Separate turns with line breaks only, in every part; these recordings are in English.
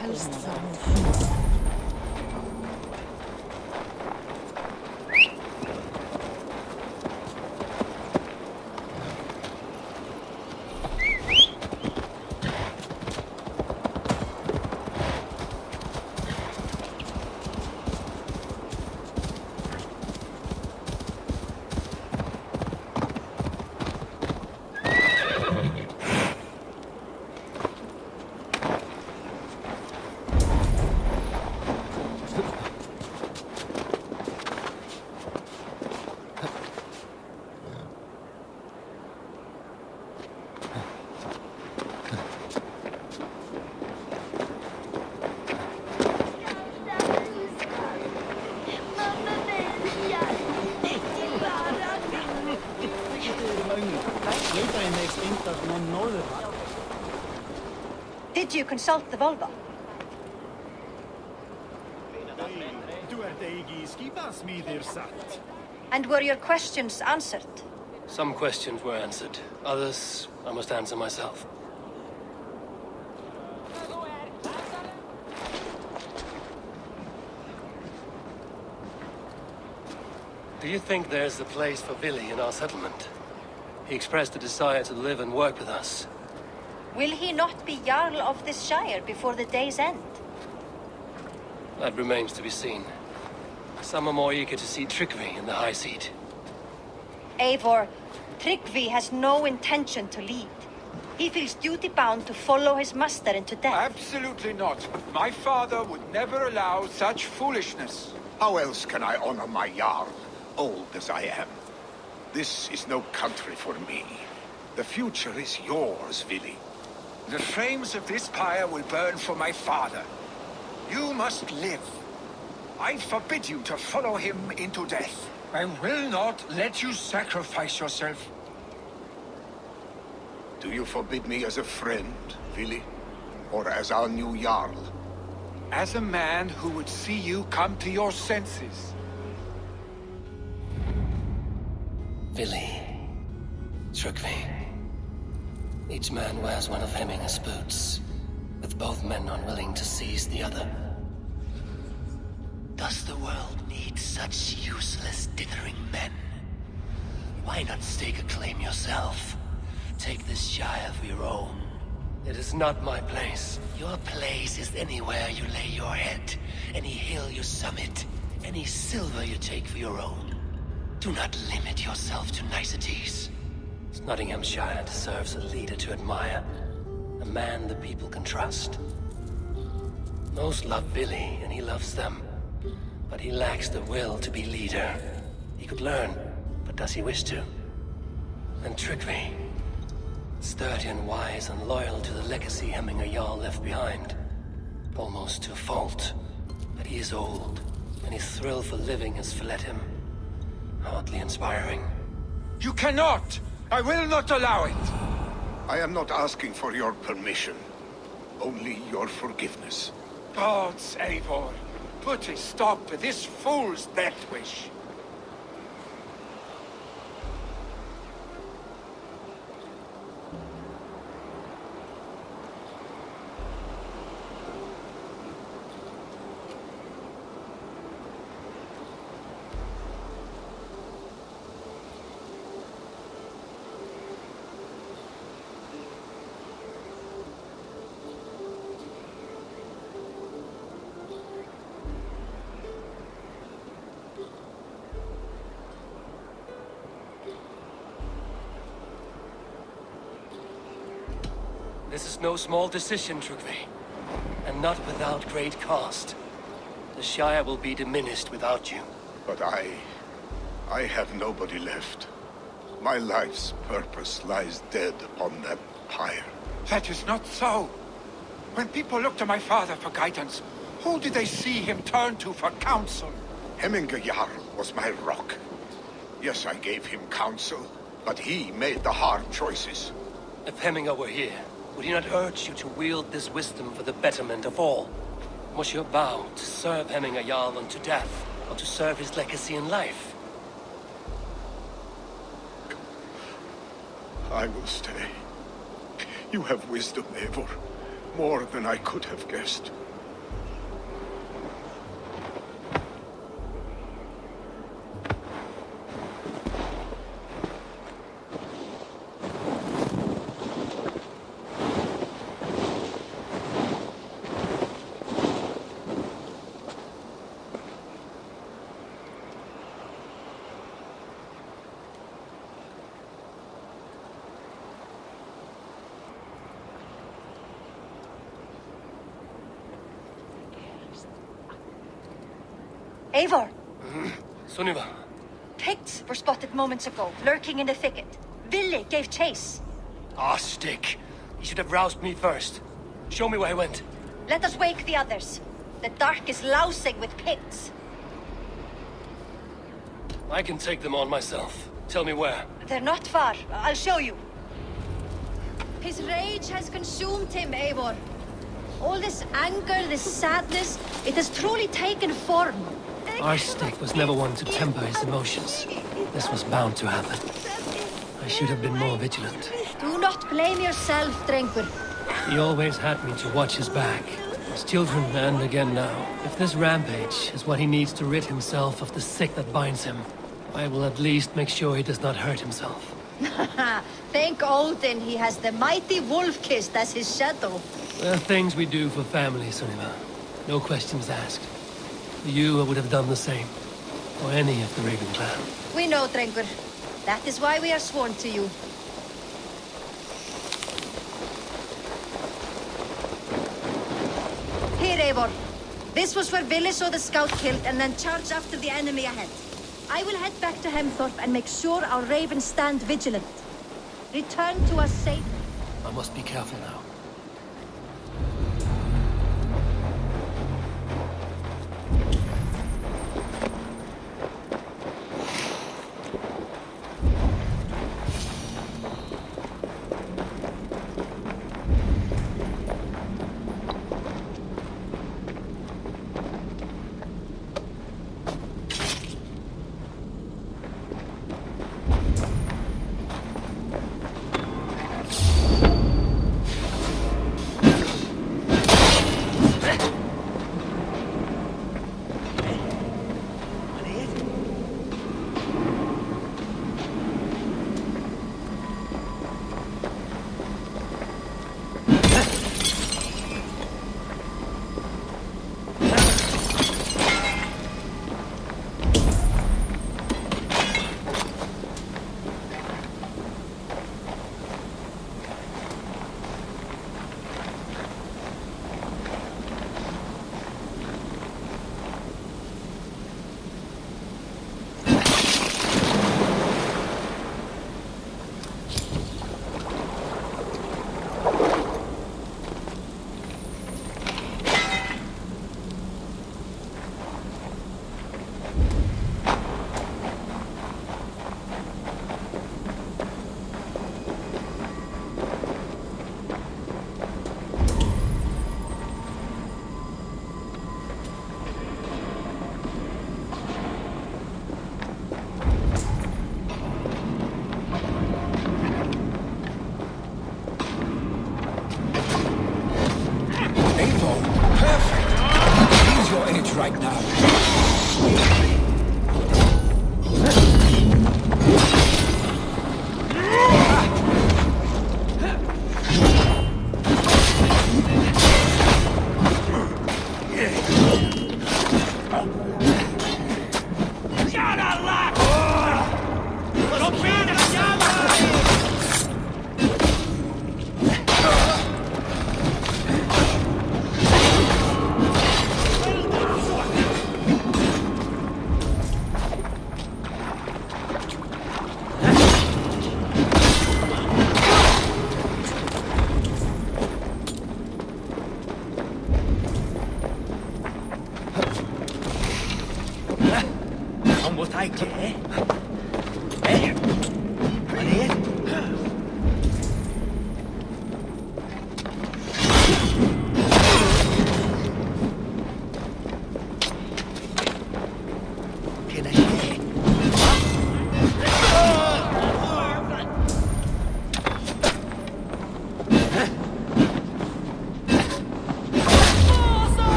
helst þar.
Did you consult the Volva? And were your questions answered?
Some questions were answered. Others, I must answer myself. Do you think there's a place for Billy in our settlement? He expressed a desire to live and work with us.
Will he not be Jarl of this Shire before the day's end?
That remains to be seen. Some are more eager to see Tryggvi in the high seat.
Eivor, Tryggvi has no intention to lead. He feels duty-bound to follow his master into death.
Absolutely not. My father would never allow such foolishness.
How else can I honor my Jarl, old as I am? This is no country for me. The future is yours, Vili.
The flames of this pyre will burn for my father. You must live. I forbid you to follow him into death. I will not let you sacrifice yourself.
Do you forbid me as a friend, Vili? Or as our new Jarl?
As a man who would see you come to your senses.
Vili. Tryggvi. Each man wears one of Hemminger's boots, with both men unwilling to seize the other. Does the world need such useless, dithering men? Why not stake a claim yourself? Take this Shire for your own. It is not my place. Your place is anywhere you lay your head, any hill you summit, any silver you take for your own. Do not limit yourself to niceties. Nottinghamshire deserves a leader to admire, a man the people can trust. Most love Billy, and he loves them, but he lacks the will to be leader. He could learn, but does he wish to? And Tryggvi, sturdy and wise and loyal to the legacy Hemminger Jarl left behind, almost to a fault. But he is old, and his thrill for living has fled him. Hardly inspiring.
You cannot! I will not allow it!
I am not asking for your permission. Only your forgiveness.
Gods, Eivor, put a stop to this fool's death wish.
This is no small decision, Tryggvi, and not without great cost. The Shire will be diminished without you.
But I have nobody left. My life's purpose lies dead upon that pyre.
That is not so. When people look to my father for guidance, who did they see him turn to for counsel?
Hemminger Jarl was my rock. Yes, I gave him counsel, but he made the hard choices.
If Hemminger were here, would he not urge you to wield this wisdom for the betterment of all? Was your vow to serve Hemminger Jarl unto death, or to serve his legacy in life?
I will stay. You have wisdom, Eivor. More than I could have guessed.
Eivor,
Sunniva.
pigs were spotted moments ago, lurking in the thicket. Ville gave chase.
Ah, stick. You should have roused me first. Show me where he went.
Let us wake the others. The dark is lousing with pigs.
I can take them on myself. Tell me where.
They're not far. I'll show you.
His rage has consumed him, Eivor. All this anger, this sadness, it has truly taken form.
Our stick was never one to temper his emotions. This was bound to happen. I should have been more vigilant.
Do not blame yourself, Drengur.
He always had me to watch his back. As children and again now. If this rampage is what he needs to rid himself of the sick that binds him, I will at least make sure he does not hurt himself.
Thank Odin he has the mighty Wolf-Kissed as his shadow.
There are things we do for family, Sunniva. No questions asked. For you, I would have done the same. For any of the Raven clan.
We know, Drengur. That is why we are sworn to you. Here, Eivor. This was where Ville saw the scout killed and then charged after the enemy ahead. I will head back to Hemthorpe and make sure our ravens stand vigilant. Return to us safe.
I must be careful now.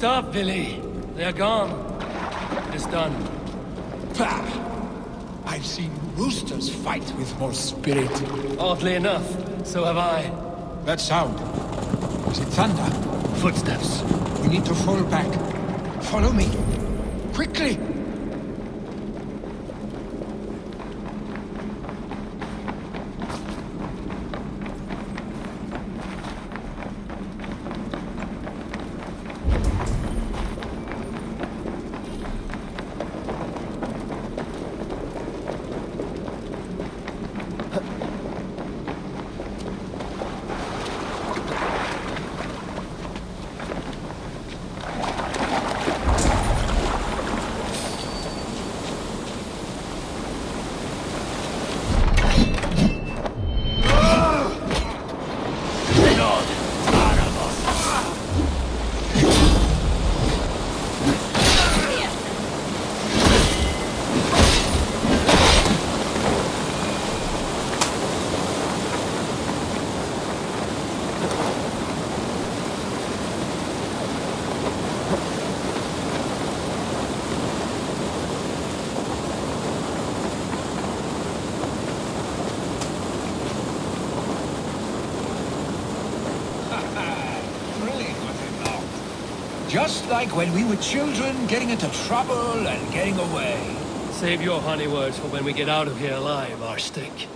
Stop, Billy. They're gone. It is done.
Pah! I've seen roosters fight with more spirit.
Oddly enough, so have I.
That sound. Is it thunder?
Footsteps.
We need to fall back. Follow me. Quickly! Brilliant, was it not? Just like when we were children, getting into trouble and getting away.
Save your honey words for when we get out of here alive, Arstick.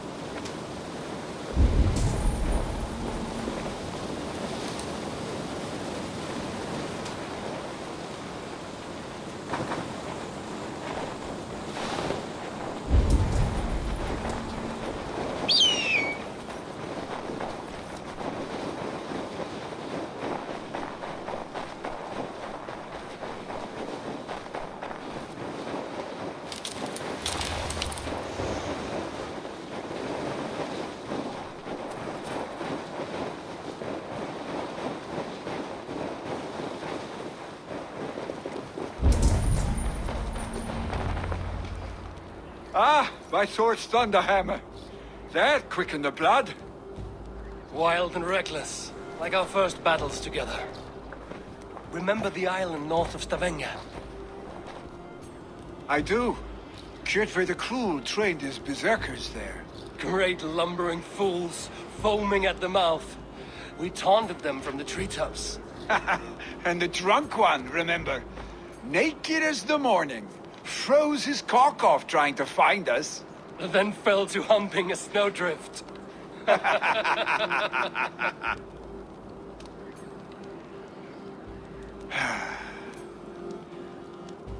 Ah, my sword's thunderhammer. That quickened the blood.
Wild and reckless, like our first battles together. Remember the island north of Stavanger?
I do. Kjotve the Cruel trained his berserkers there.
Great lumbering fools, foaming at the mouth. We taunted them from the treetops.
And the drunk one, remember? Naked as the morning. Froze his cock off trying to find us.
Then fell to humping a snowdrift.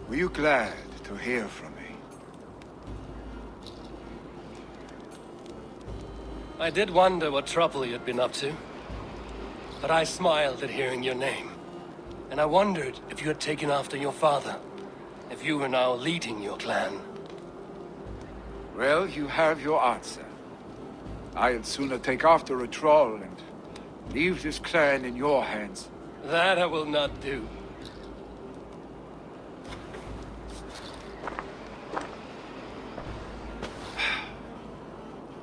Were you glad to hear from me?
I did wonder what trouble you'd been up to. But I smiled at hearing your name. And I wondered if you had taken after your father. If you were now leading your clan.
Well, you have your answer. I'd sooner take after a troll and leave this clan in your hands.
That I will not do.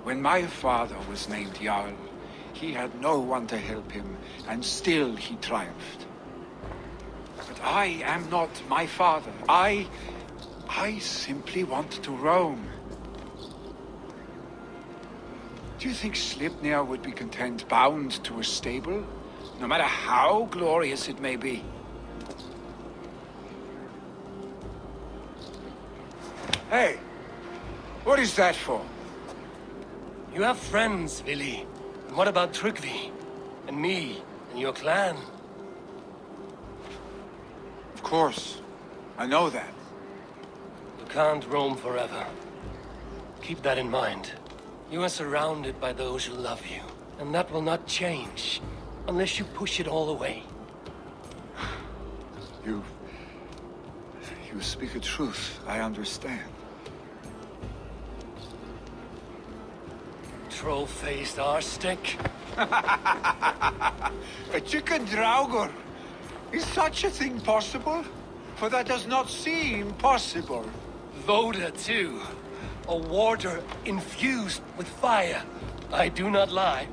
When my father was named Jarl, he had no one to help him, and still he triumphed. But I am not my father. I simply want to roam. Do you think Sleipnir would be content bound to a stable, no matter how glorious it may be? Hey, what is that for?
You have friends, Vili. And what about Tryggvi? And me? And your clan?
Of course. I know that.
You can't roam forever. Keep that in mind. You are surrounded by those who love you. And that will not change. Unless you push it all away.
You speak a truth. I understand.
Troll-faced arstick.
A chicken draugur. Is such a thing possible? For that does not seem possible.
Voda, too. A warder infused with fire. I do not lie.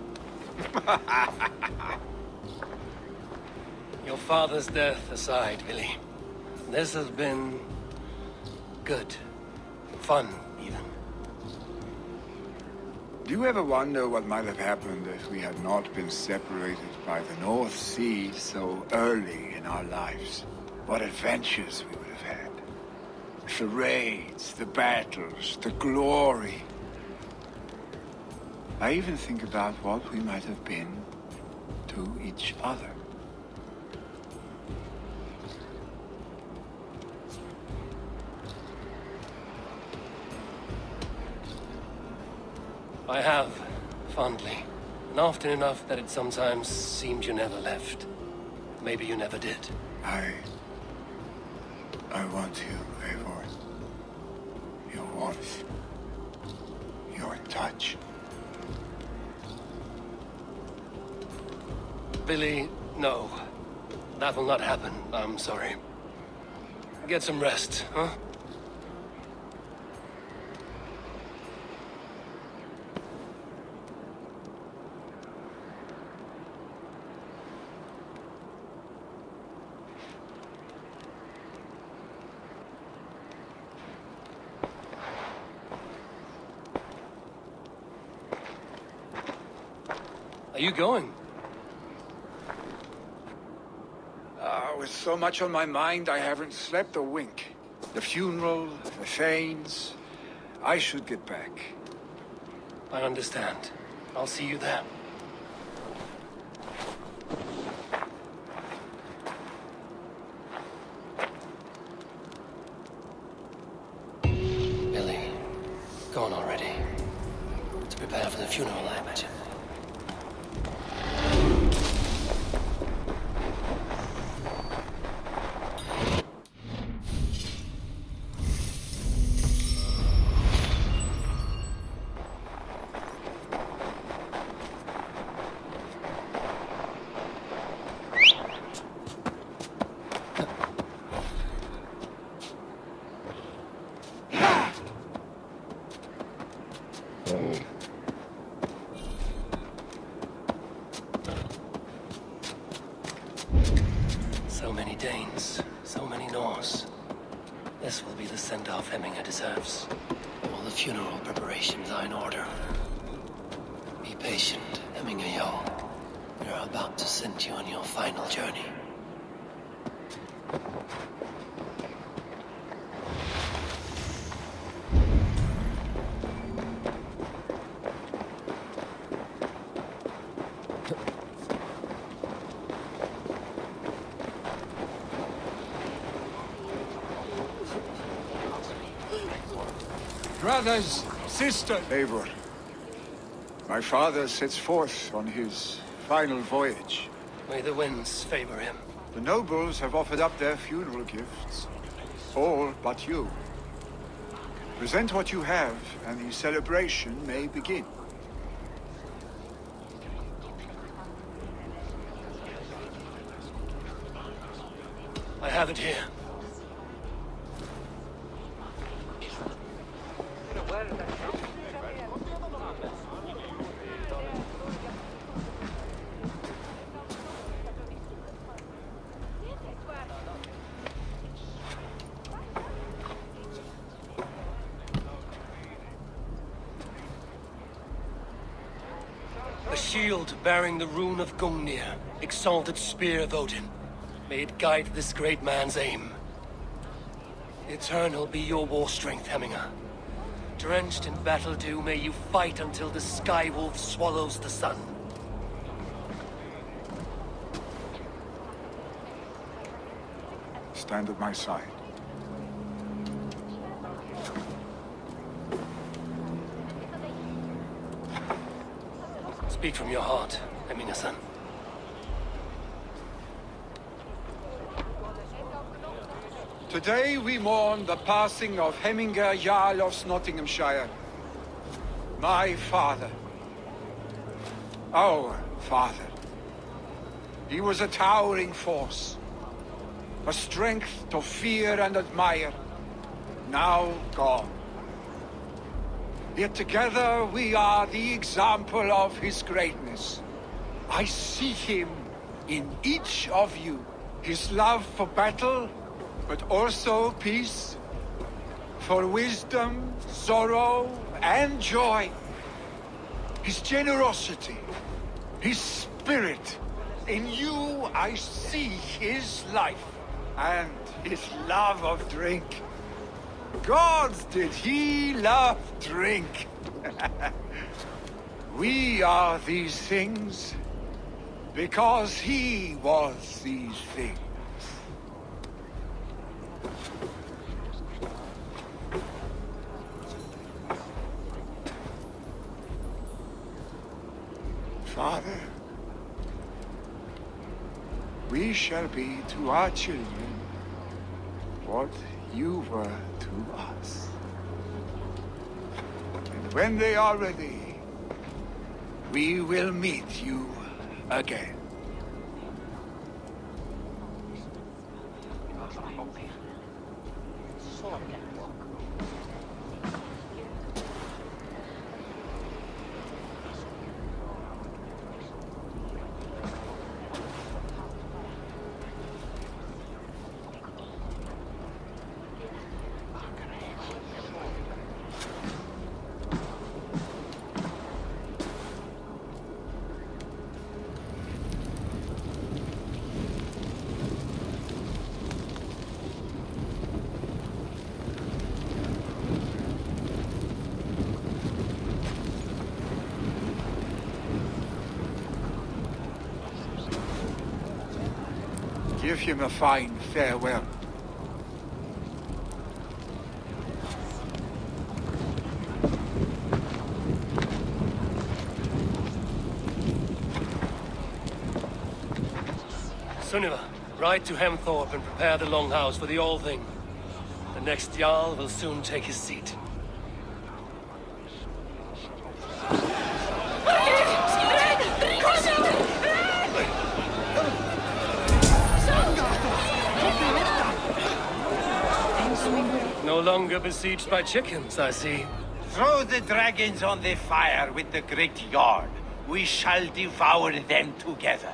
Your father's death aside, Billy. This has been... good. Fun, even.
Do you ever wonder what might have happened if we had not been separated by the North Sea so early in our lives? What adventures we would have had. The raids, the battles, the glory. I even think about what we might have been to each other.
I have, fondly. And often enough that it sometimes seemed you never left. Maybe you never did.
I want you, Eivor. Your warmth. Your touch.
Billy, no. That will not happen. I'm sorry. Get some rest, huh? Are you going?
With so much on my mind, I haven't slept a wink. The funeral, the Thanes. I should get back.
I understand. I'll see you there. Billy, gone already. To prepare for the funeral, I imagine. So many Danes, so many Norse. This will be the send-off Hemminger deserves. All the funeral preparations are in order. Be patient, Hemminger Jarl. We are about to send you on your final journey.
Brothers, sisters. Eivor, my father sets forth on his final voyage.
May the winds favor him.
The nobles have offered up their funeral gifts. All but you. Present what you have, and the celebration may begin.
I have it here. A shield bearing the rune of Gungnir, exalted spear of Odin. May it guide this great man's aim. Eternal be your war strength, Hemminger. Drenched in battle dew, may you fight until the sky wolf swallows the sun.
Stand at my side.
Speak from your heart, Hemminger-san.
Today we mourn the passing of Hemminger Jarl of Nottinghamshire. My father. Our father. He was a towering force. A strength to fear and admire. Now gone. Yet together we are the example of his greatness. I see him in each of you. His love for battle, but also peace. For wisdom, sorrow, and joy. His generosity, his spirit. In you I see his life, and his love of drink. Gods, did he love drink! We are these things because he was these things. Father, we shall be to our children what you were to us. And when they are ready, we will meet you again. Give him a fine farewell.
Sunniva, ride to Hemthorpe and prepare the Longhouse for the All-Thing. The next Jarl will soon take his seat. No longer besieged by chickens, I see.
Throw the dragons on the fire with the great Jarl. We shall devour them together.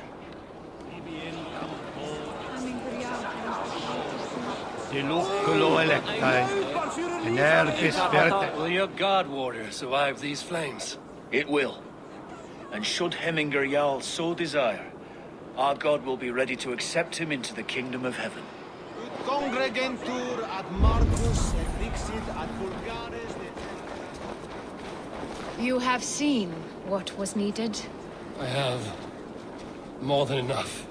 Will your guard warrior survive these flames?
It will. And should Hemminger Jarl so desire, our god will be ready to accept him into the kingdom of heaven.
Congregentur ad Marcus et dixit ad Vulgares.
You have seen what was needed.
I have more than enough.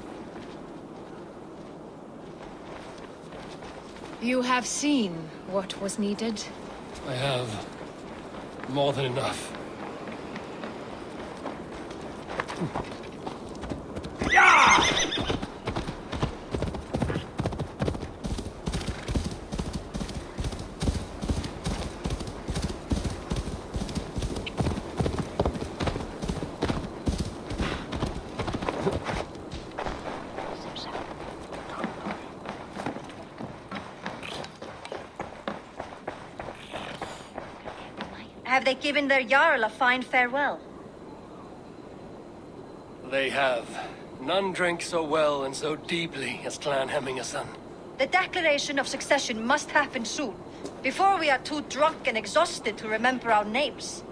You have seen what was needed.
I have more than enough.
Have they given their Jarl a fine farewell?
They have. None drink so well and so deeply as Clan Hemmingerson.
The declaration of succession must happen soon, before we are too drunk and exhausted to remember our names.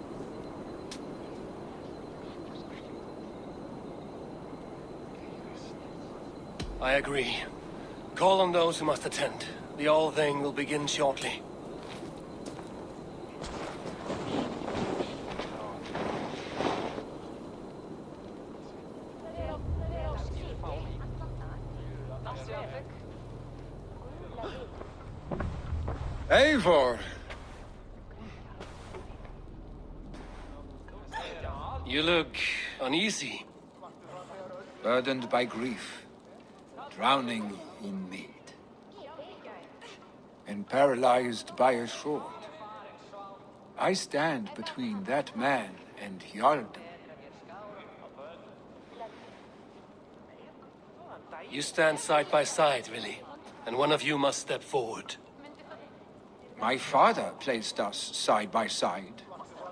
I agree. Call on those who must attend. The All-Thing will begin shortly.
Eivor!
You look uneasy.
Burdened by grief, drowning in need, and paralyzed by a sword. I stand between that man and Hjarldr.
You stand side by side, really, and one of you must step forward.
My father placed us side by side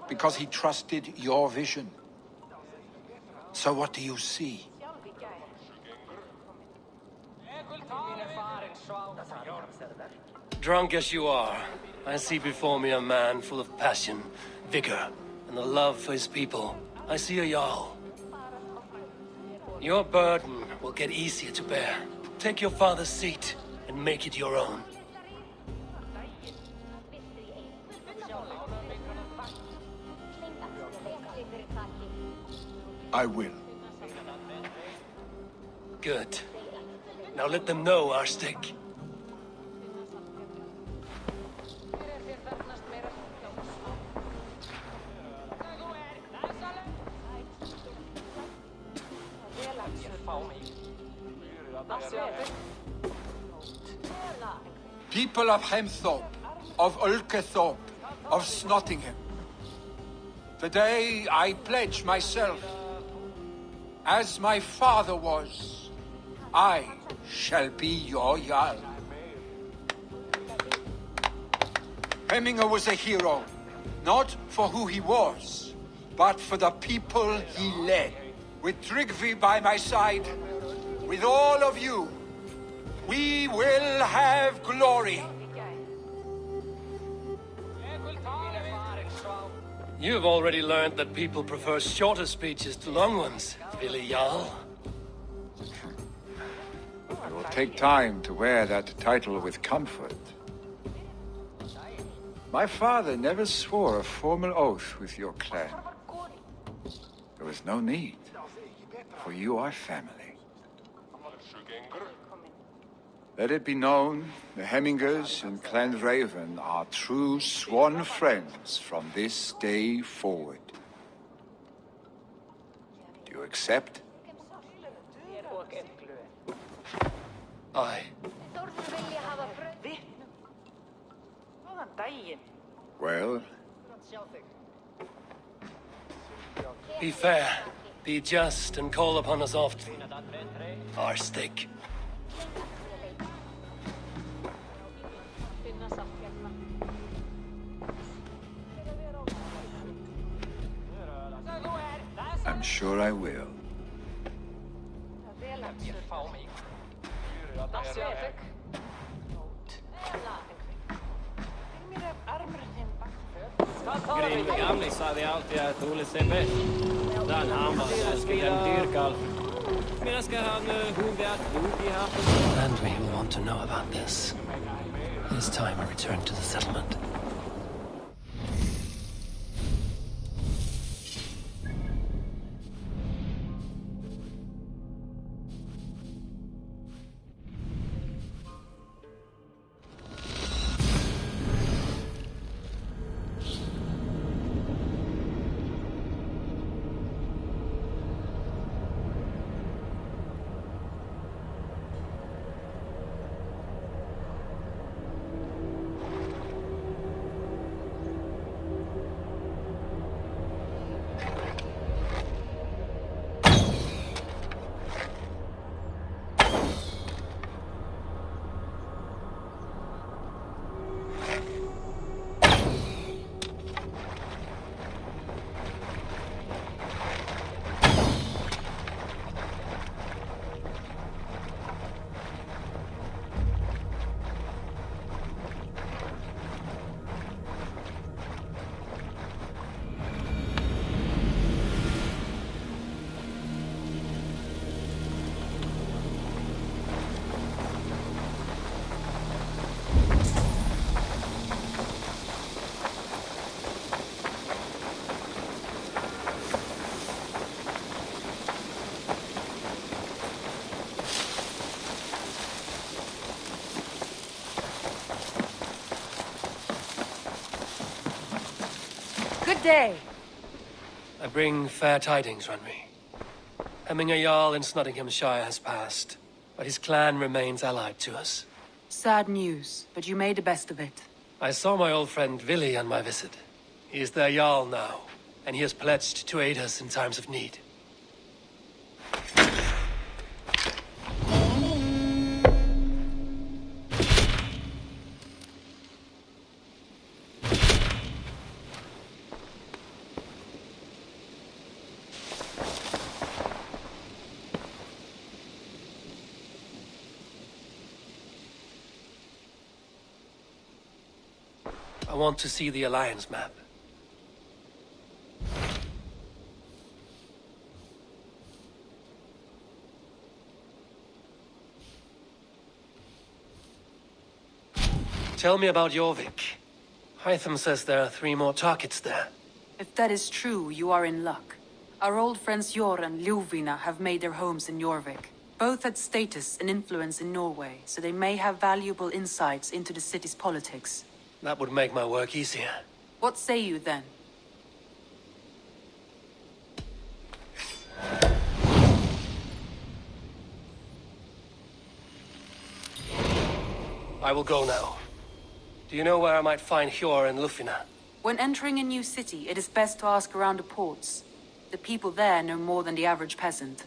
because he trusted your vision. So what do you see?
Drunk as you are, I see before me a man full of passion, vigor, and a love for his people. I see a Jarl. Your burden will get easier to bear. Take your father's seat and make it your own.
I will.
Good. Now let them know our stick.
People of Hemthorpe, of Ulkethorpe, of Snottingham. Today I pledge myself, as my father was, I shall be your Jarl. Hemminger was a hero, not for who he was, but for the people he led. With Tryggvi by my side, with all of you, we will have glory.
You've already learned that people prefer shorter speeches to long ones, Billy Jarl.
It will take time to wear that title with comfort. My father never swore a formal oath with your clan. There was no need, for you are family. Let it be known, the Hemmingers and Clan Raven are true sworn friends from this day forward. Do you accept?
Aye.
Well,
Be fair, be just, and call upon us often. Our stick.
I'm sure I will.
Grim gamling sagði alltid att Ole ser bäst. Den han var den dyrkal. Medan ska han hon vet blod i hatten.
Landry will want to know about this. This time I return to the settlement.
Good day.
I bring fair tidings, Runry. Hemminger Jarl in Snottinghamshire has passed, but his clan remains allied to us.
Sad news, but you made the best of it.
I saw my old friend Willi on my visit. He is their Jarl now, and he has pledged to aid us in times of need. I want to see the Alliance map. Tell me about Jorvik. Hytham says there are 3 more targets there.
If that is true, you are in luck. Our old friends Jor and Ljuvina have made their homes in Jorvik. Both had status and influence in Norway, so they may have valuable insights into the city's politics.
That would make my work easier.
What say you then?
I will go now. Do you know where I might find Hjor and Lufina?
When entering a new city, it is best to ask around the ports. The people there know more than the average peasant.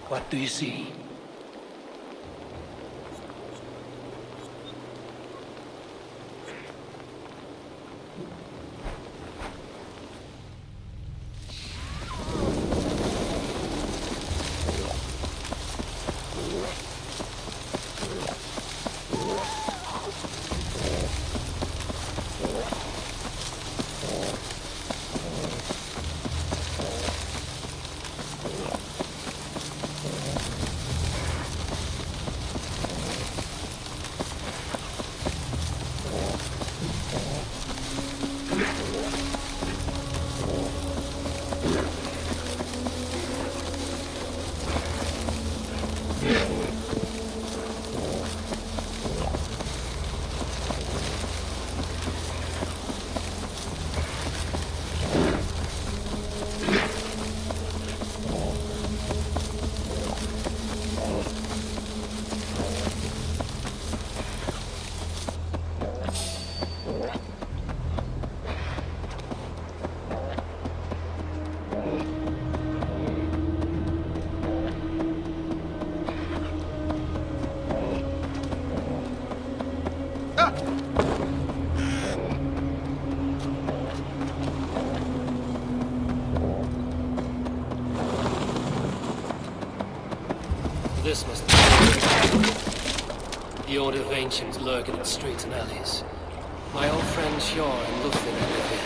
What do you see? this must be the order of ancients lurking in streets and alleys. My old friends Shaw and Lufin live here.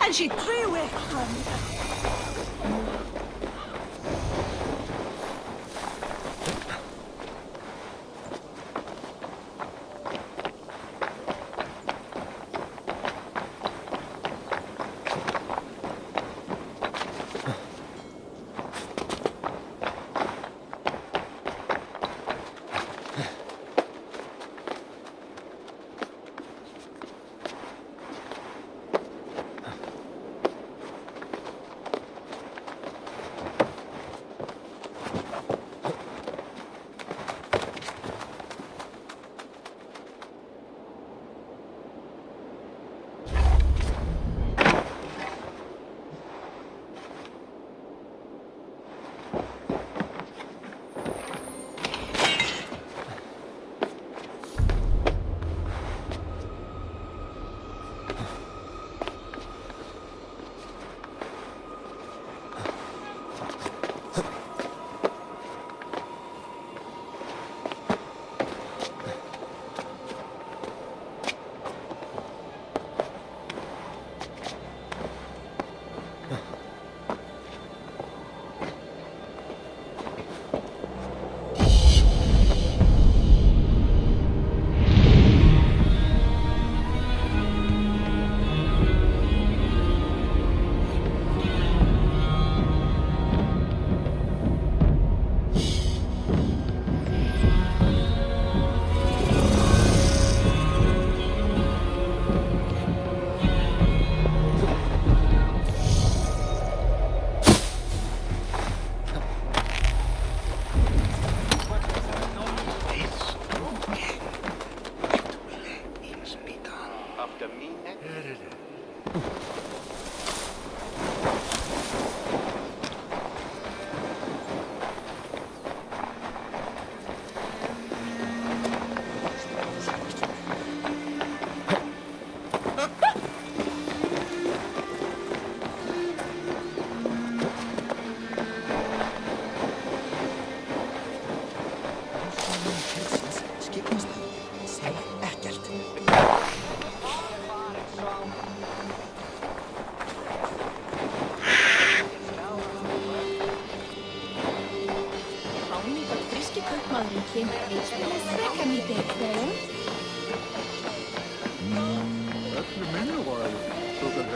And she threw away.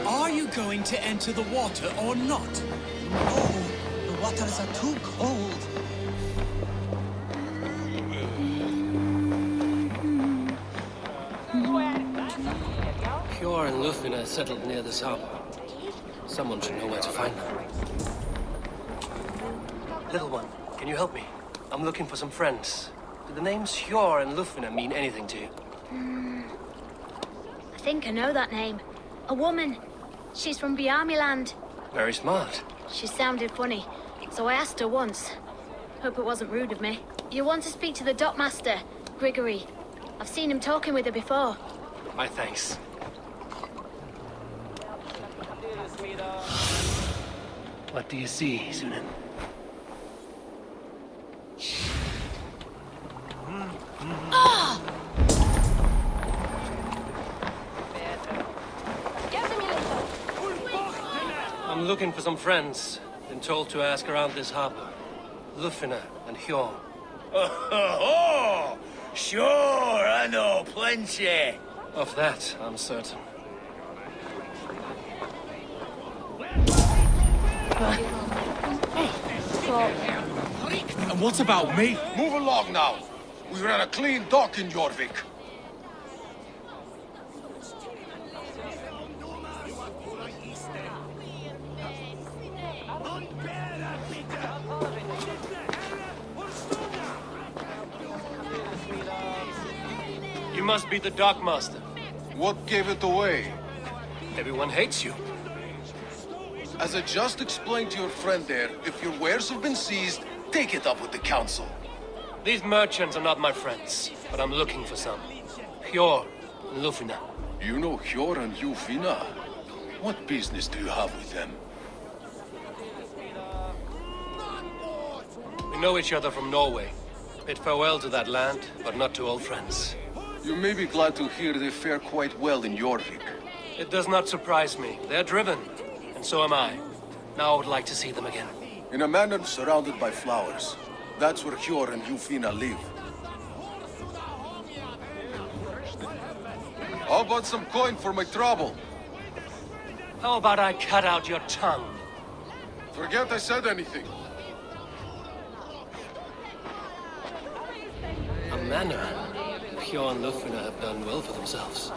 Are you going to enter the water or not?
Oh, the waters are too cold.
Pure and Lufin are settled near this harbor. Someone should know where to find them. Little one, can you help me? I'm looking for some friends. Do the names Hjor and Lufina mean anything to you?
think I know that name. A woman. She's from Biamiland.
Very smart.
She sounded funny, so I asked her once. Hope it wasn't rude of me. You want to speak to the dockmaster, Grigory. I've seen him talking with her before.
My thanks. What do you see, Sunan? I'm looking for some friends. Been told to ask around this harbor. Lufina and Hjorn.
Oh, sure, I know plenty.
Of that, I'm certain.
And what about me?
Move along now. We ran a clean dock in Jorvik.
You must be the dockmaster.
What gave it away?
Everyone hates you.
As I just explained to your friend there, if your wares have been seized, take it up with the council.
These merchants are not my friends, but I'm looking for some. Hjorn and Lufina.
You know Hjor and Lufina? What business do you have with them?
We know each other from Norway. Bid farewell to that land, but not to old friends.
You may be glad to hear they fare quite well in Jorvik.
It does not surprise me. They're driven, and so am I. Now I would like to see them again.
In a manor surrounded by flowers. That's where Hjor and Lufina live. How about some coin for my trouble?
How about I cut out your tongue?
Forget I said anything.
A manor. Hjorn and Lufina have done well for themselves.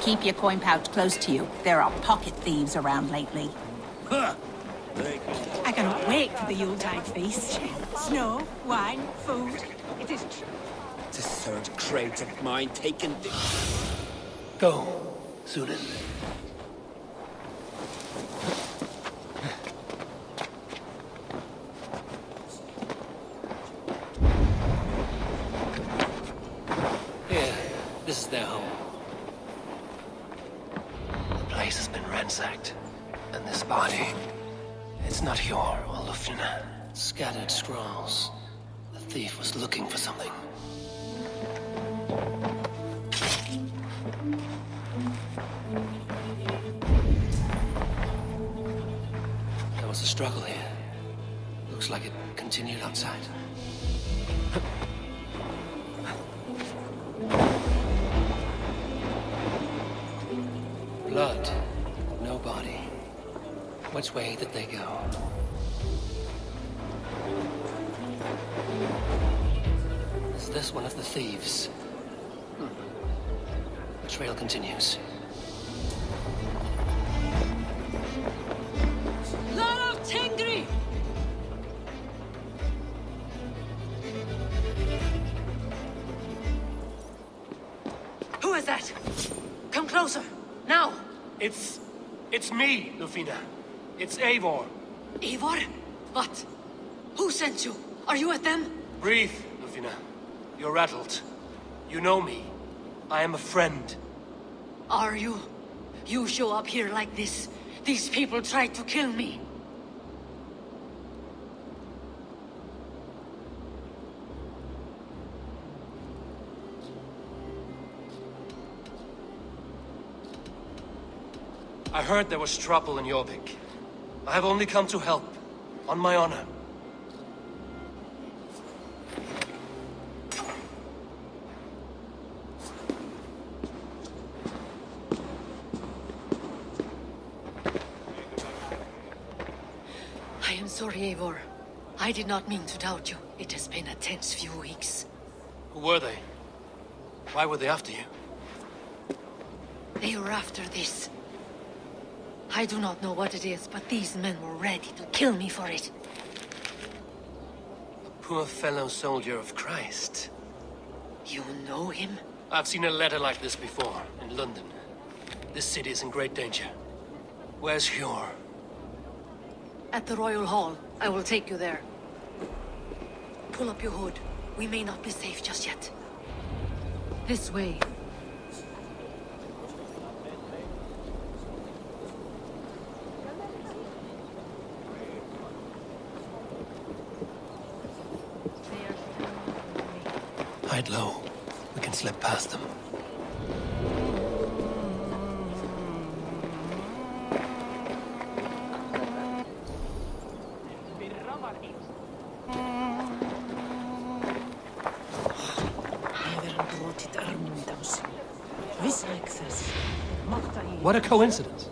Keep your coin pouch close to you. There are pocket thieves around lately. I cannot wait for the Yuletide feast. Snow, wine, food. It is
The third crate of mine taken.
Go, Sunan. Here, this is their home. The place has been ransacked, and this body, it's not Hjor or Lufina. Scattered scrolls. The thief was looking for something. There was a struggle here. Looks like it continued outside. Blood, no body. Which way did they go? Is this one of the thieves? The trail continues.
Lord of Tengri!
Who is that? Come closer, now!
It's me, Lufina. It's Eivor.
Eivor? What? Who sent you? Are you with them?
Breathe, Lufina. You're rattled. You know me. I am a friend.
Are you? You show up here like this. These people tried to kill me.
I heard there was trouble in Jorvik. I have only come to help, on my honor.
I am sorry, Eivor. I did not mean to doubt you. It has been a tense few weeks.
Who were they? Why were they after you?
They were after this. I do not know what it is, but these men were ready to kill me for it.
A poor fellow soldier of Christ.
You know him?
I've seen a letter like this before, in London. This city is in great danger. Where's Hjor?
At the Royal Hall. I will take you there. Pull up your hood. We may not be safe just yet. This way.
Hide low. We can slip past them. What a coincidence.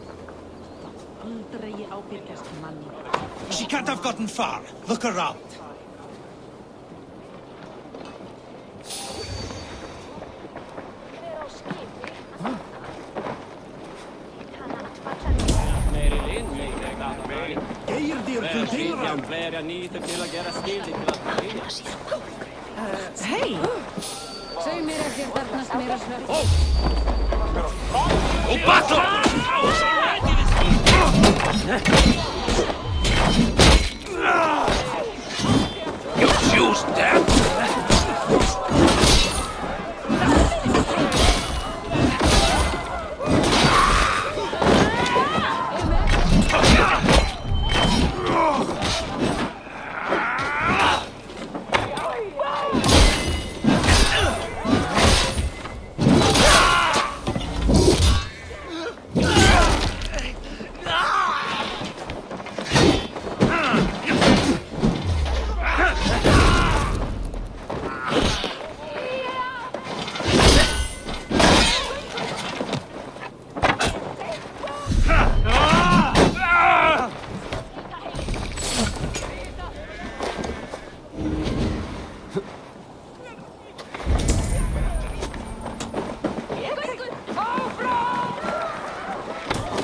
She can't have gotten far. Look around.
Hei!
Oh, battle! You choose death!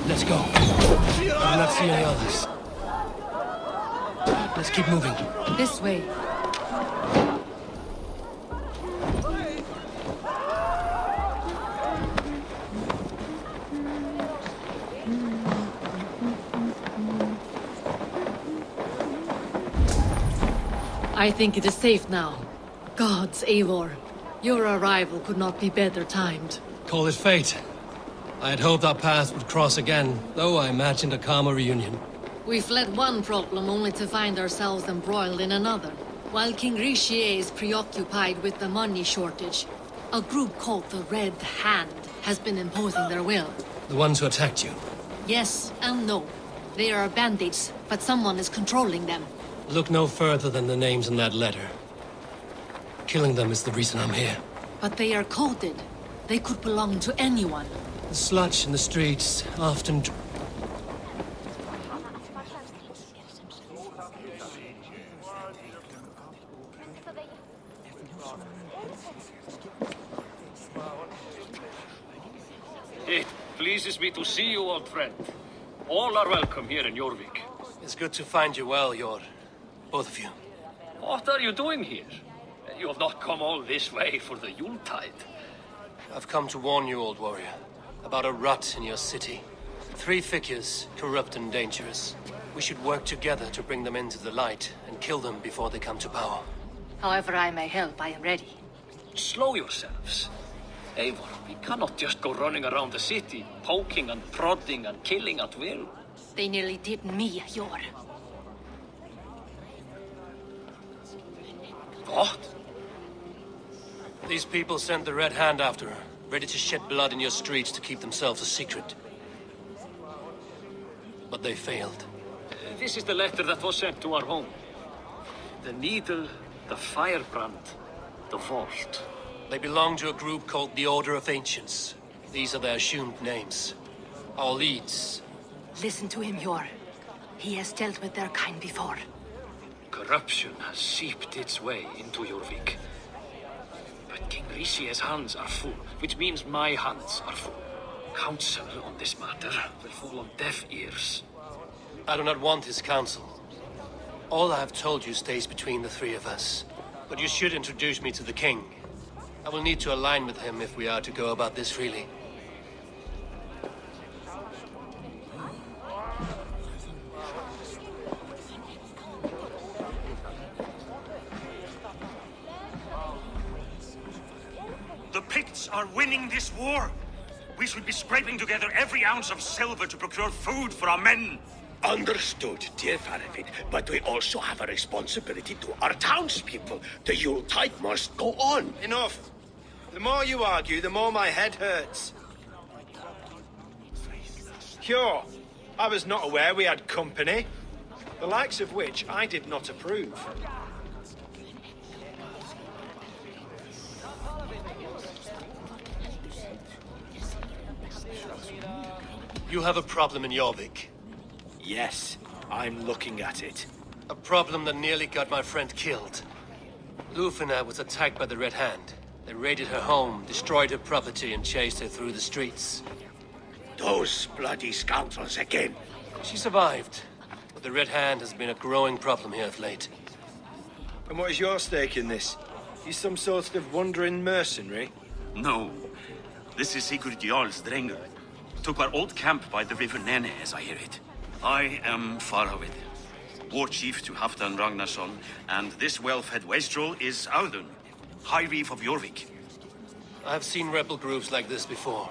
Let's go. I do not see any others. Let's keep moving.
This way. I think it is safe now. Gods, Eivor. Your arrival could not be better timed.
Call it fate. I had hoped our paths would cross again, though I imagined a calmer reunion.
We fled one problem only to find ourselves embroiled in another. While King Richier is preoccupied with the money shortage, a group called the Red Hand has been imposing their will.
The ones who attacked you.
Yes and no. They are bandits, but someone is controlling them.
Look no further than the names in that letter. Killing them is the reason I'm here.
But they are coded. They could belong to anyone.
The sludge in the streets often...
It pleases me to see you, old friend. All are welcome here in Jorvik.
It's good to find you well, Jor. Both of you.
What are you doing here? You have not come all this way for the Yuletide.
I've come to warn you, old warrior, about a rot in your city. 3 figures, corrupt and dangerous. We should work together to bring them into the light and kill them before they come to power.
However I may help, I am ready.
Slow yourselves. Eivor, we cannot just go running around the city, poking and prodding and killing at will.
They nearly did me, Jor.
What?
These people sent the Red Hand after her, ready to shed blood in your streets to keep themselves a secret. But they failed.
This is the letter that was sent to our home. The needle, the firebrand, the vault.
They belong to a group called the Order of Ancients. These are their assumed names. Our leads.
Listen to him, Jor. He has dealt with their kind before.
Corruption has seeped its way into Jorvik. But King Richier's hands are full, which means my hands are full. Counsel on this matter will fall on deaf ears.
I do not want his counsel. All I have told you stays between the three of us. But you should introduce me to the king. I will need to align with him if we are to go about this freely.
The Picts are winning this war. We should be scraping together every ounce of silver to procure food for our men.
Understood, dear Faravid, but we also have a responsibility to our townspeople. The Yuletide must go on.
Enough. The more you argue, the more my head hurts. Cure, I was not aware we had company, the likes of which I did not approve.
You have a problem in Jorvik.
Yes, I'm looking at it.
A problem that nearly got my friend killed. Lufina was attacked by the Red Hand. They raided her home, destroyed her property, and chased her through the streets.
Those bloody scoundrels again.
She survived, but the Red Hand has been a growing problem here of late.
And what is your stake in this? You some sort of wandering mercenary?
No. This is Sigurd Jarl's Drenger. Took our old camp by the river Nene, as I hear it. I am Faravid, war chief to Halfdan Ragnarsson, and this well-fed wastrel is Audun, High Reeve of Jorvik.
I have seen rebel groups like this before.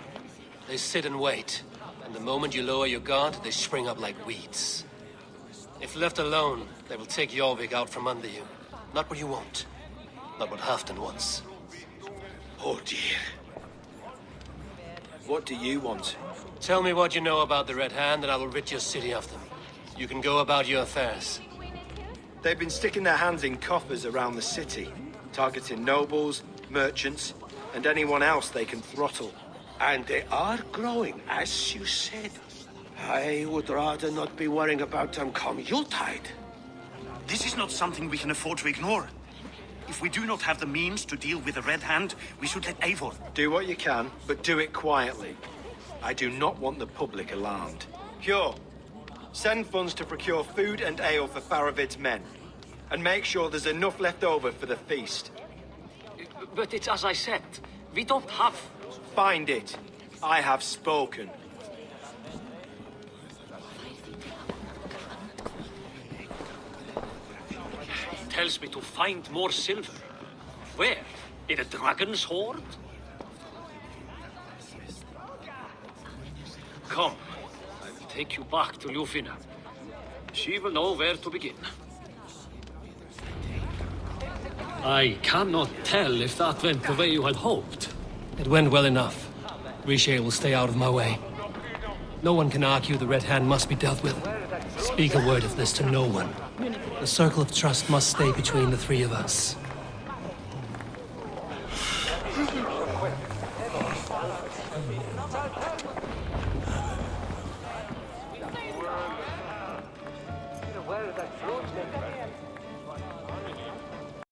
They sit and wait, and the moment you lower your guard, they spring up like weeds. If left alone, they will take Jorvik out from under you. Not what you want, not what Halfdan wants.
Oh dear.
What do you want?
Tell me what you know about the Red Hand, and I will rid your city of them. You can go about your affairs.
They've been sticking their hands in coffers around the city, targeting nobles, merchants, and anyone else they can throttle.
And they are growing, as you said. I would rather not be worrying about them come Yuletide.
This is not something we can afford to ignore. If we do not have the means to deal with the Red Hand, we should let Eivor.
Do what you can, but do it quietly. I do not want the public alarmed. Cure, send funds to procure food and ale for Faravid's men. And make sure there's enough left over for the feast.
But it's as I said, we don't have...
Find it. I have spoken.
Tells me to find more silver. Where? In a dragon's hoard? Come, I will take you back to Lufina. She will know where to begin. I cannot tell if that went the way you had hoped.
It went well enough. Riche will stay out of my way. No one can argue the Red Hand must be dealt with. Speak a word of this to no one. The circle of trust must stay between the three of us.